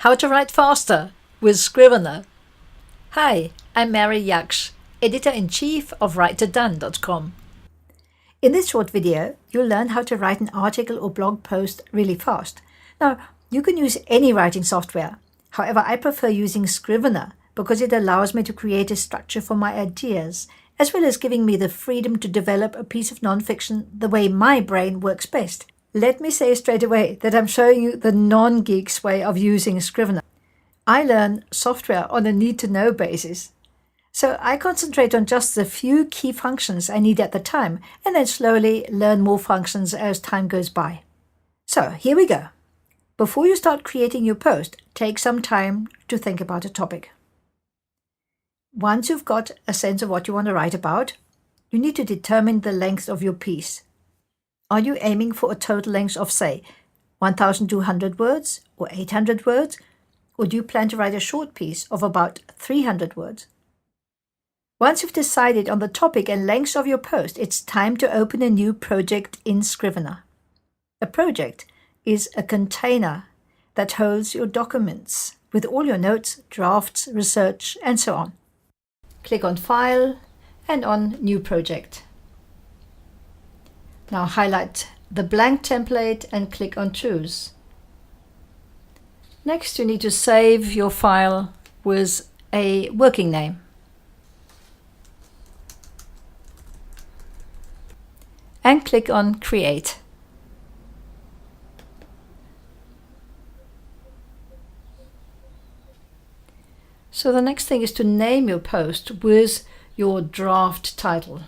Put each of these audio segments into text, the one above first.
How to write faster with Scrivener. Hi, I'm Mary Yaksh, Editor-in-Chief of WriterDone.com. In this short video, you'll learn how to write an article or blog post really fast. Now, you can use any writing software. However, I prefer using Scrivener because it allows me to create a structure for my ideas, as well as giving me the freedom to develop a piece of nonfiction the way my brain works best. Let me say straight away that I'm showing you the non-geek's way of using Scrivener. I learn software on a need-to-know basis. So I concentrate on just the few key functions I need at the time, and then slowly learn more functions as time goes by. So here we go. Before you start creating your post, take some time to think about a topic. Once you've got a sense of what you want to write about, you need to determine the length of your piece. Are you aiming for a total length of, say, 1,200 words or 800 words? Or do you plan to write a short piece of about 300 words? Once you've decided on the topic and length of your post, it's time to open a new project in Scrivener. A project is a container that holds your documents with all your notes, drafts, research, and so on. Click on File and on New Project. Now highlight the blank template and click on Choose. Next, you need to save your file with a working name. And click on Create. So the next thing is to name your post with your draft title.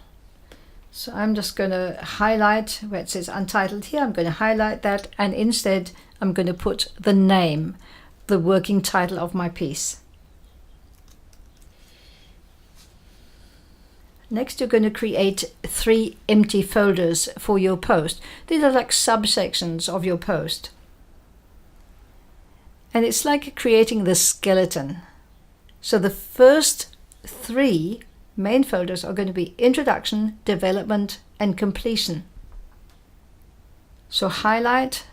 So I'm just going to highlight where it says Untitled here. I'm going to highlight that, and instead I'm going to put the name, the working title of my piece. Next, you're going to create 3 empty folders for your post. These are like subsections of your post. And it's like creating the skeleton. So the first 3 main folders are going to be Introduction, Development, and Completion. So highlight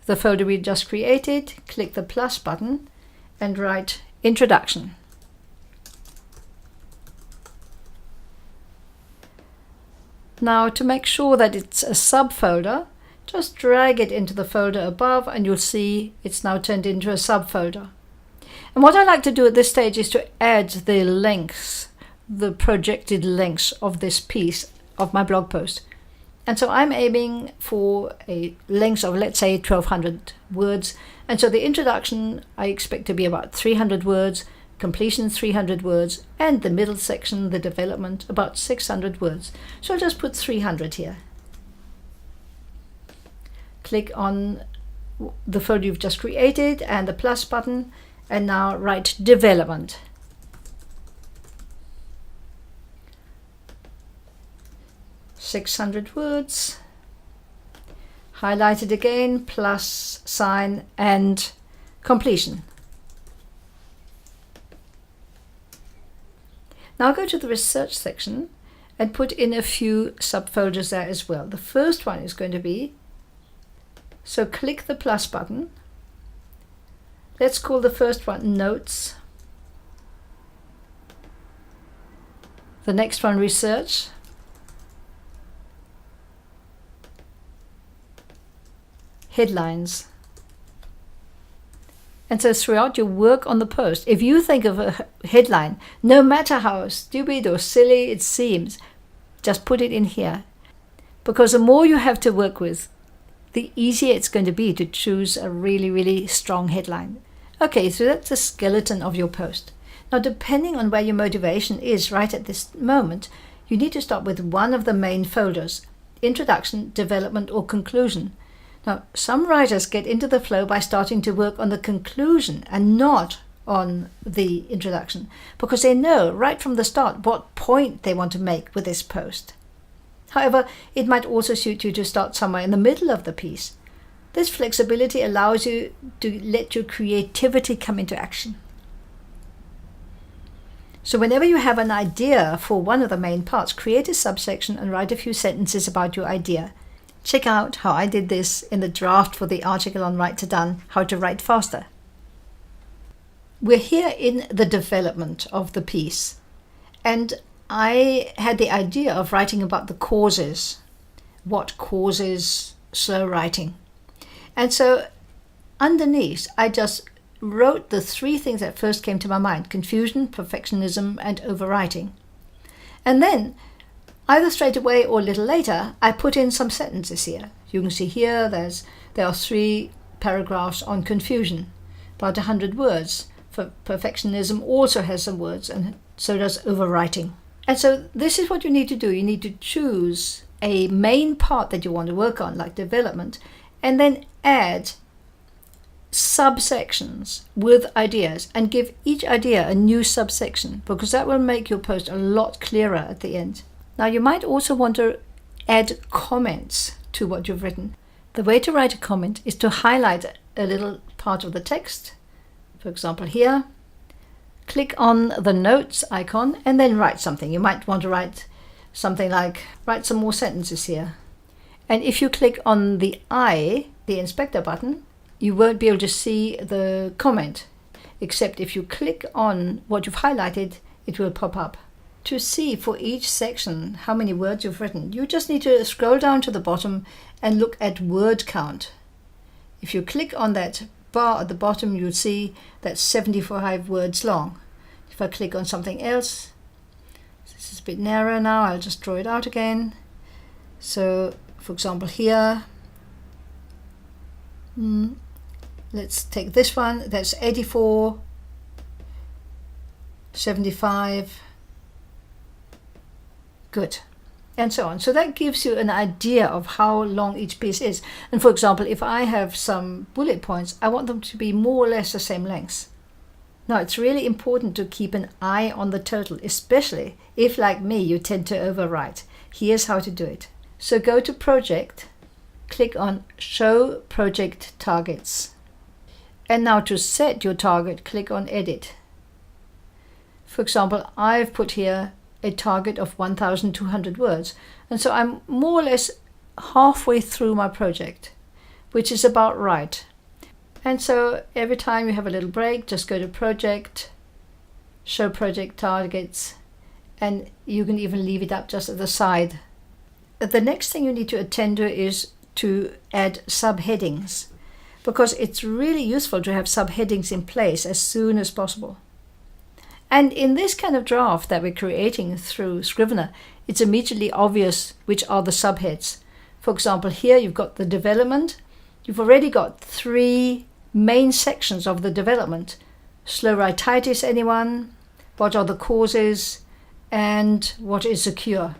the folder we just created, click the plus button, and write Introduction. Now, to make sure that it's a subfolder, just drag it into the folder above and you'll see it's now turned into a subfolder. And what I like to do at this stage is to add the lengths, the projected lengths of this piece of my blog post. And so I'm aiming for a length of, let's say, 1,200 words. And so the introduction I expect to be about 300 words, completion 300 words, and the middle section, the development, about 600 words. So I'll just put 300 here. Click on the folder you've just created and the plus button, and now write Development. "600 words." Highlight it again, plus sign, and Completion. Now go to the research section and put in a few subfolders there as well. The first one is going to be, so click the plus button. Let's call the first one Notes. The next one Research. Headlines. And so throughout your work on the post, if you think of a headline, no matter how stupid or silly it seems, just put it in here. Because the more you have to work with, the easier it's going to be to choose a really, really strong headline. Okay, so that's the skeleton of your post. Now, depending on where your motivation is right at this moment, you need to start with one of the main folders, Introduction, Development, or Conclusion. Now, some writers get into the flow by starting to work on the conclusion and not on the introduction, because they know right from the start what point they want to make with this post. However, it might also suit you to start somewhere in the middle of the piece. This flexibility allows you to let your creativity come into action. So whenever you have an idea for one of the main parts, create a subsection and write a few sentences about your idea. Check out how I did this in the draft for the article on Write to Done, How to Write Faster. We're here in the development of the piece, and I had the idea of writing about the causes, what causes slow writing. And so underneath, I just wrote the three things that first came to my mind: confusion, perfectionism, and overwriting. And then, either straight away or a little later, I put in some sentences here. You can see here there are 3 paragraphs on confusion, about 100 words. For perfectionism also has some words, and so does overwriting. And so this is what you need to do. You need to choose a main part that you want to work on, like development, and then add subsections with ideas and give each idea a new subsection, because that will make your post a lot clearer at the end. Now, you might also want to add comments to what you've written. The way to write a comment is to highlight a little part of the text. For example, here, click on the notes icon and then write something. You might want to write something like, write some more sentences here. And if you click on the eye, the inspector button, you won't be able to see the comment, except if you click on what you've highlighted, it will pop up. To see for each section how many words you've written, you just need to scroll down to the bottom and look at word count. If you click on that bar at the bottom, you'll see that's 75 words long. If I click on something else, this is a bit narrow now, I'll just draw it out again. So, for example, here, let's take this one, that's 84, 75, good, and so on. So that gives you an idea of how long each piece is. And for example, if I have some bullet points, I want them to be more or less the same length. Now, it's really important to keep an eye on the total, especially if, like me, you tend to overwrite. Here's how to do it. So go to Project, click on Show Project Targets. And now to set your target, click on Edit. For example, I've put here a target of 1,200 words. And so I'm more or less halfway through my project, which is about right. And so every time you have a little break, just go to Project, Show Project Targets, and you can even leave it up just at the side. The next thing you need to attend to is to add subheadings, because it's really useful to have subheadings in place as soon as possible. And in this kind of draft that we're creating through Scrivener, it's immediately obvious which are the subheads. For example, here you've got the development. You've already got 3 main sections of the development. Slow writitis, anyone? What are the causes? And what is a cure?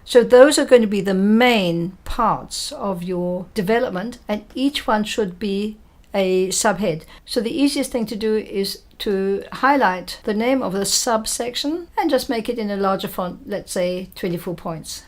So those are going to be the main parts of your development, and each one should be a subhead. So the easiest thing to do is to highlight the name of the subsection and just make it in a larger font, let's say 24 points.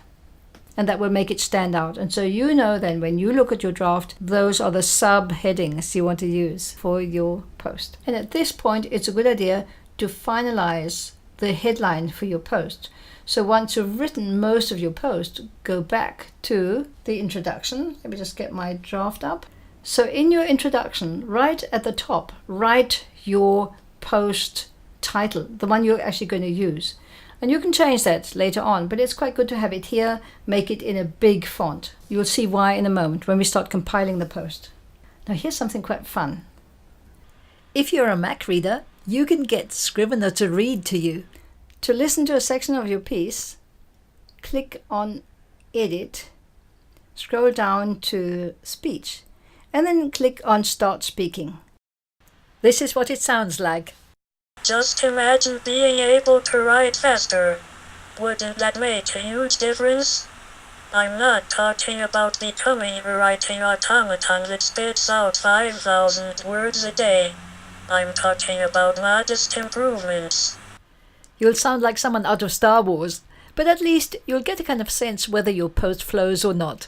And that will make it stand out. And so you know then when you look at your draft, those are the subheadings you want to use for your post. And at this point, it's a good idea to finalize the headline for your post. So once you've written most of your post, go back to the introduction. Let me just get my draft up. So in your introduction, right at the top, write your post title, the one you're actually going to use. And you can change that later on, but it's quite good to have it here, make it in a big font. You'll see why in a moment when we start compiling the post. Now here's something quite fun. If you're a Mac reader, you can get Scrivener to read to you. To listen to a section of your piece, click on Edit, scroll down to Speech, and then click on Start Speaking. This is what it sounds like. Just imagine being able to write faster. Wouldn't that make a huge difference? I'm not talking about becoming a writing automaton that spits out 5,000 words a day. I'm talking about modest improvements. You'll sound like someone out of Star Wars, but at least you'll get a kind of sense whether your post flows or not.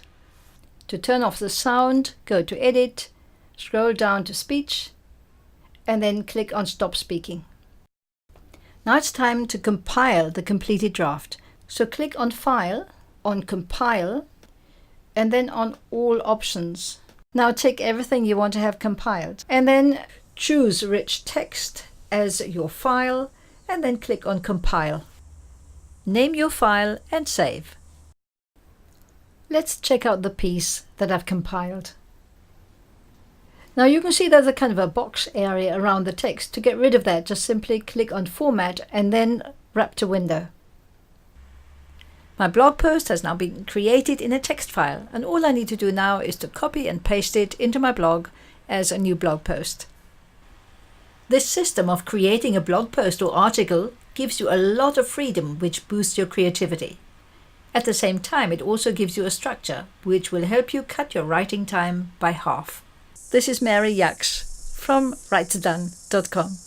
To turn off the sound, go to Edit, scroll down to Speech, and then click on Stop Speaking. Now it's time to compile the completed draft. So click on File, on Compile, and then on all options. Now tick everything you want to have compiled, and then choose rich text as your file, and then click on compile. Name your file and save. Let's check out the piece that I've compiled. Now you can see there's a kind of a box area around the text. To get rid of that, just simply click on Format and then wrap to Window. My blog post has now been created in a text file, and all I need to do now is to copy and paste it into my blog as a new blog post. This system of creating a blog post or article gives you a lot of freedom, which boosts your creativity. At the same time, it also gives you a structure, which will help you cut your writing time by half. This is Mary Jacks from writedone.com.